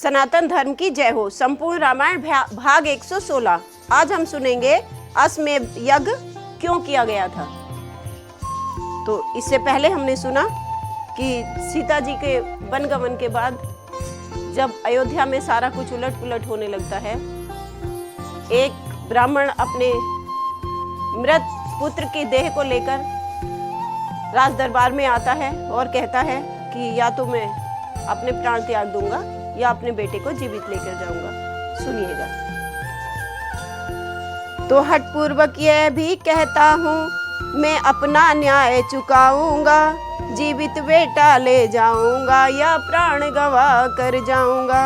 सनातन धर्म की जय हो। संपूर्ण रामायण भाग 116। आज हम सुनेंगे अश्वमेध यज्ञ क्यों किया गया था। तो इससे पहले हमने सुना कि सीता जी के वनगमन के बाद जब अयोध्या में सारा कुछ उलट पुलट होने लगता है, एक ब्राह्मण अपने मृत पुत्र की देह को लेकर राज दरबार में आता है और कहता है कि या तो मैं अपने प्राण त्याग दूंगा या अपने बेटे को जीवित लेकर जाऊंगा। सुनिएगा। तो हठपूर्वक यह भी कहता हूँ, मैं अपना न्याय चुकाऊंगा, जीवित बेटा ले जाऊंगा या प्राण गवा कर जाऊंगा।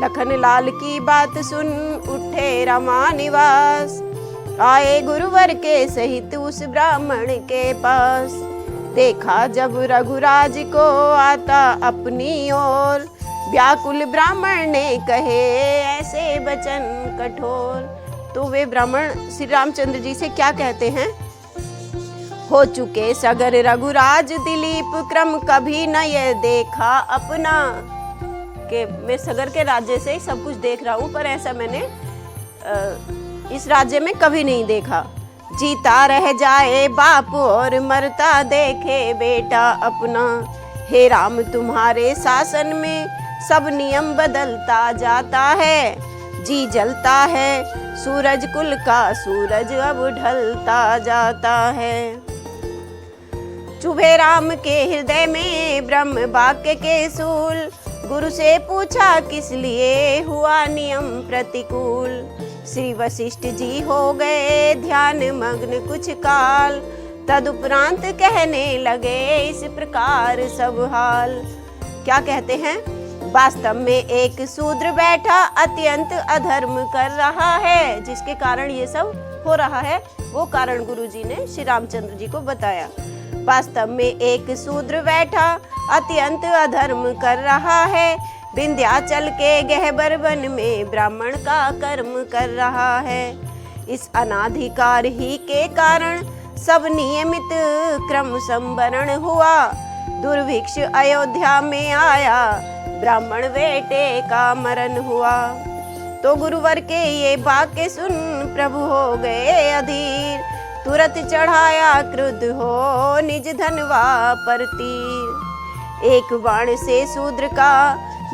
लखन लाल की बात सुन उठे रामा निवास, आए गुरुवर के सहित उस ब्राह्मण के पास। देखा जब रघुराज को आता अपनी ओर, व्याकुल ब्राह्मण ने कहे ऐसे वचन कठोर। तो वे ब्राह्मण श्री रामचंद्र जी से क्या कहते हैं? हो चुके सगर रघुराज दिलीप, क्रम कभी न ये देखा अपना। कि मैं सगर के राज्य से सब कुछ देख रहा हूँ, पर ऐसा मैंने इस राज्य में कभी नहीं देखा। जीता रह जाए बाप और मरता देखे बेटा अपना। हे राम तुम्हारे शासन में सब नियम बदलता जाता है, जी जलता है सूरज कुल का सूरज अब ढलता जाता है। चुभे राम के हृदय में ब्रह्म वाक्य के सूल, गुरु से पूछा किस लिए हुआ नियम प्रतिकूल। श्री वशिष्ठ जी हो गए ध्यान मग्न कुछ काल, तदुपरांत कहने लगे इस प्रकार सब हाल। क्या कहते हैं? वास्तव में एक शूद्र बैठा अत्यंत अधर्म कर रहा है, जिसके कारण ये सब हो रहा है वो कारण गुरु जी ने श्री रामचंद्र जी को बताया। वास्तव में एक शूद्र बैठा अत्यंत अधर्म कर रहा है, विंध्याचल के गहबर वन में ब्राह्मण का कर्म कर रहा है। इस अनाधिकार ही के कारण सब नियमित क्रम संवरण हुआ, दुर्भिक्ष अयोध्या में आया, ब्राह्मण बेटे का मरण हुआ। तो गुरुवर के ये वाक्य सुन प्रभु हो गए अधीर, तुरंत चढ़ाया क्रुद्ध हो निज धनवा पर तीर। एक बाण से शूद्र का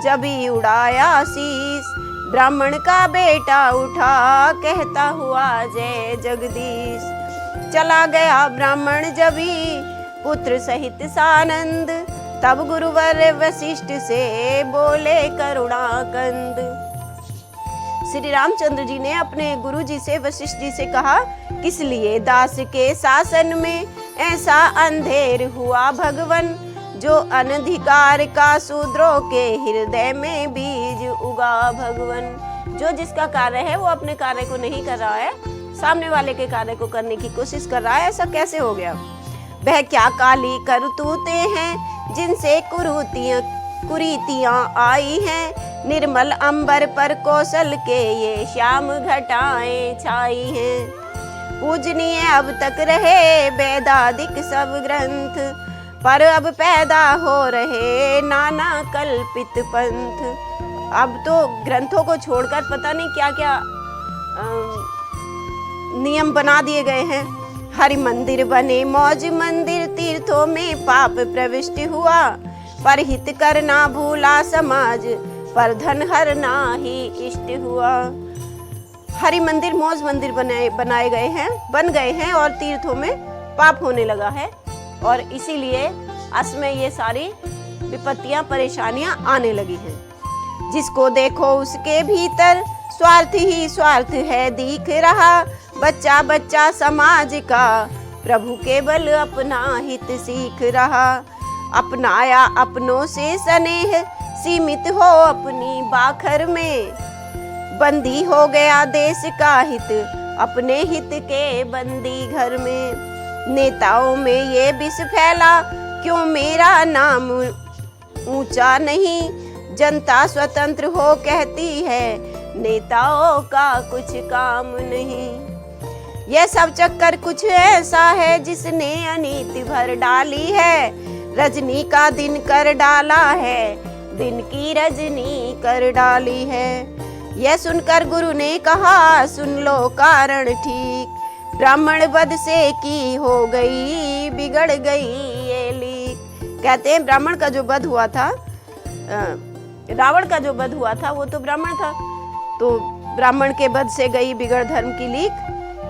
जब ही उड़ाया शीस, ब्राह्मण का बेटा उठा कहता हुआ जय जगदीश। चला गया ब्राह्मण जब ही पुत्र सहित सानंद, तब गुरुवर वशिष्ठ से बोले करुणाकंद। श्री रामचंद्र जी ने अपने गुरु जी से वशिष्ठ जी से कहा, किस लिए दास के शासन में ऐसा अंधेर हुआ भगवन, जो अनधिकार का शूद्रों के हृदय में बीज उगा भगवन। जो जिसका कार्य है वो अपने कार्य को नहीं कर रहा है, सामने वाले के कार्य को करने की कोशिश कर रहा है। ऐसा कैसे हो गया? वह क्या काली करतूते हैं जिनसे कुरीतियां आई हैं, निर्मल अंबर पर कौशल के ये श्याम घटाएं छाई हैं। पूजनीय अब तक रहे वेदादिक सब ग्रंथ, पर अब पैदा हो रहे नाना कल्पित पंथ। अब तो ग्रंथों को छोड़कर पता नहीं क्या क्या नियम बना दिए गए हैं। हरि मंदिर बने मौज मंदिर, तीर्थों में पाप प्रविष्ट हुआ, पर हित करना भूला समाज, पर धन हरना ही इष्ट हुआ। हरि मंदिर मौज मंदिर बनाए गए हैं, बन गए हैं, और तीर्थों में पाप होने लगा है, और इसीलिए असमय ये सारी विपत्तियां परेशानियां आने लगी हैं। जिसको देखो उसके भीतर स्वार्थ ही स्वार्थ है दिख रहा, बच्चा बच्चा समाज का प्रभु केवल अपना हित सीख रहा। अपनाया अपनों से स्नेह, सीमित हो अपनी बाखर में, बंदी हो गया देश का हित, अपने हित के बंदी घर में। नेताओं में ये विष फैला, क्यों मेरा नाम ऊंचा नहीं, जनता स्वतंत्र हो कहती है, नेताओं का कुछ काम नहीं। यह सब चक्कर कुछ ऐसा है जिसने अनीति भर डाली है, रजनी का दिन कर डाला है, दिन की रजनी कर डाली है। यह सुनकर गुरु ने कहा, सुन लो कारण ठीक, ब्राह्मण वध से की हो गई बिगड़ गई ये लीक। कहते हैं ब्राह्मण का जो वध हुआ था, रावण का जो वध हुआ था वो तो ब्राह्मण था, तो ब्राह्मण के वध से गई बिगड़ धर्म की लीक।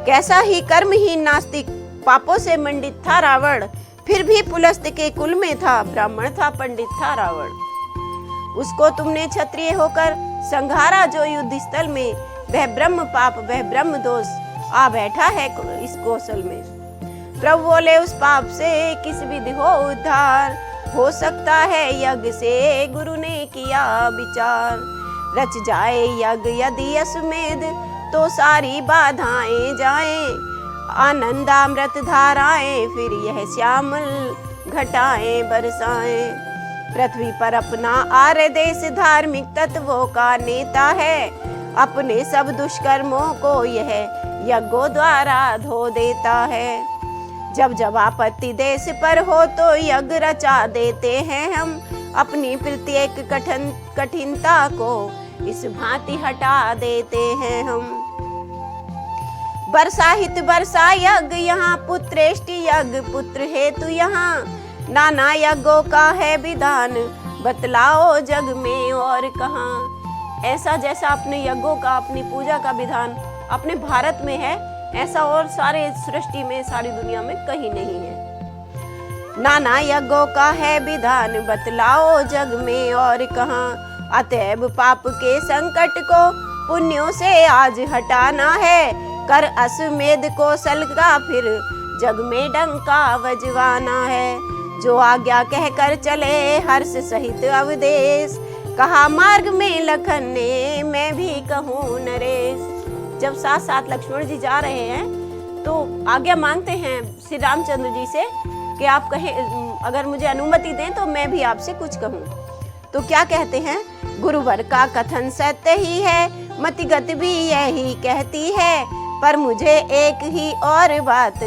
कैसा ही कर्महीन नास्तिक, पापों से मंडित था रावण, फिर भी पुलस्त के कुल में था, ब्राह्मण था पंडित था रावण। उसको तुमने क्षत्रिय होकर संघारा जो युद्ध स्थल में, वह ब्रह्म पाप वह ब्रह्म दोष आ बैठा है इस कौशल में। प्रभु बोले उस पाप से किस विधि हो उद्धार, हो सकता है यज्ञ से गुरु ने किया विचार। रच जाए यज्ञ यदि अश्वमेध, तो सारी बाधाएं जाएं, आनंदामृत धाराएं फिर यह श्यामल घटाएं बरसाएं। पृथ्वी पर अपना आर्य देश धार्मिक तत्वों का नेता है, अपने सब दुष्कर्मों को यह यज्ञों द्वारा धो देता है। जब जब आपत्ति देश पर हो तो यज्ञ रचा देते हैं हम, अपनी प्रत्येक कठिनता को इस भांति हटा देते हैं हम। बरसाहित बरसा यज्ञ यहाँ, पुत्रेष्टि यज्ञ पुत्र हेतु यहाँ, नाना यज्ञों का है विधान, बतलाओ जग में और कहाँ। ऐसा जैसा अपने यज्ञों का, अपनी पूजा का विधान अपने भारत में है, ऐसा और सारे सृष्टि में, सारी दुनिया में कहीं नहीं है। नाना यज्ञों का है विधान, बतलाओ जग में और कहाँ। अतएव पाप के संकट को पुण्यों से आज हटाना है, कर अश्वमेध कौशल का फिर जग में डंका बजवाना है। जो आज्ञा कहकर चले हर्ष सहित अवदेश, कहा मार्ग में लखन ने मैं भी कहूँ नरेश। जब साथ साथ लक्ष्मण जी जा रहे हैं तो आज्ञा मांगते हैं श्री रामचंद्र जी से कि आप कहें, अगर मुझे अनुमति दें तो मैं भी आपसे कुछ कहूँ। तो क्या कहते हैं, गुरुवर का कथन सत्य ही है, मतिगत भी यही कहती है, पर मुझे एक ही और बात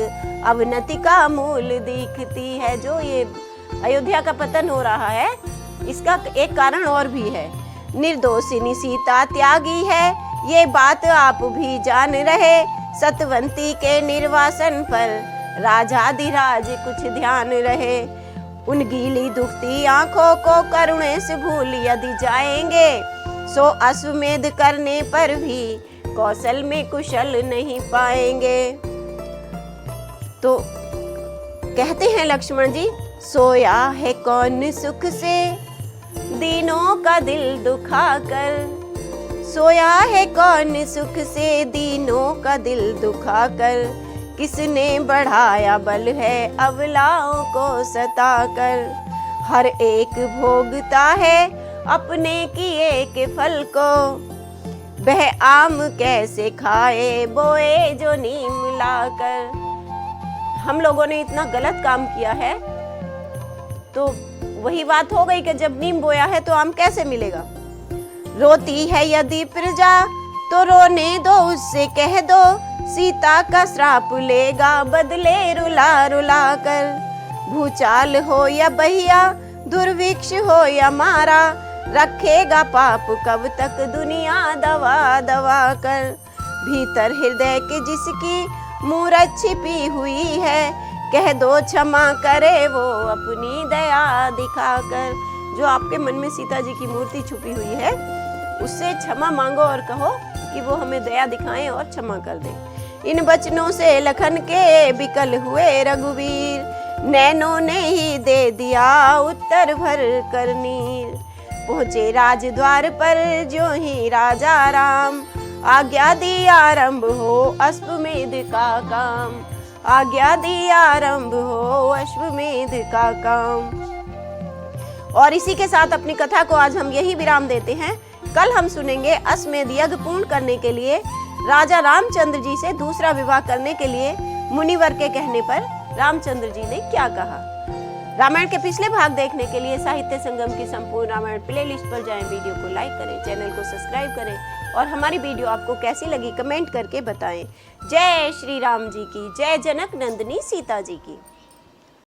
अवनति का मूल दिखती है। जो ये अयोध्या का पतन हो रहा है, इसका एक कारण और भी है। निर्दोषिनी सीता त्यागी है, ये बात आप भी जान रहे, सतवंती के निर्वासन पर राजाधिराज कुछ ध्यान रहे। उन गीली दुखती आंखों को करुणे से भूल यदि जाएंगे, सो अश्वमेध करने पर भी कौशल में कुशल नहीं पाएंगे। तो कहते हैं लक्ष्मण जी, सोया है कौन सुख से दीनों का दिल दुखा कर, सोया है कौन सुख से दीनों का दिल दुखा कर, किसने बढ़ाया बल है अबलाओं को सताकर। हर एक भोगता है अपने किए के फल को, वह आम कैसे खाए बोए जो नीम लाकर। हम लोगों ने इतना गलत काम किया है, तो वही बात हो गई कि जब नीम बोया है तो आम कैसे मिलेगा। रोती है यदि प्रजा तो रोने दो, उससे कह दो सीता का श्राप लेगा बदले रुला रुला कर। भूचाल हो या बहिया, दुर्भिक्ष हो या मारा, रखेगा पाप कब तक दुनिया दवा दवा कर। भीतर हृदय के जिसकी मूरत छिपी हुई है, कह दो क्षमा करे वो अपनी दया दिखाकर। जो आपके मन में सीता जी की मूर्ति छुपी हुई है, उससे क्षमा मांगो और कहो कि वो हमें दया दिखाएं और क्षमा कर दे। इन वचनों से लखन के विकल हुए रघुवीर, नैनों ने ही दे दिया उत्तर भर कर नीर। पहुँचे राजद्वार पर जो ही राजा राम, आज्ञा दी आरंभ हो अश्वमेध का काम, आज्ञा दी आरंभ हो अश्वमेध का काम। और इसी के साथ अपनी कथा को आज हम यही विराम देते हैं। कल हम सुनेंगे अश्वमेध यज्ञ पूर्ण करने के लिए राजा रामचंद्र जी से दूसरा विवाह करने के लिए मुनिवर के कहने पर रामचंद्र जी ने क्या कहा। रामायण के पिछले भाग देखने के लिए साहित्य संगम की संपूर्ण रामायण प्लेलिस्ट पर जाएं, वीडियो को लाइक करें, चैनल को सब्सक्राइब करें और हमारी वीडियो आपको कैसी लगी कमेंट करके बताएं। जय श्री राम जी की, जय जनक नंदिनी सीता जी की।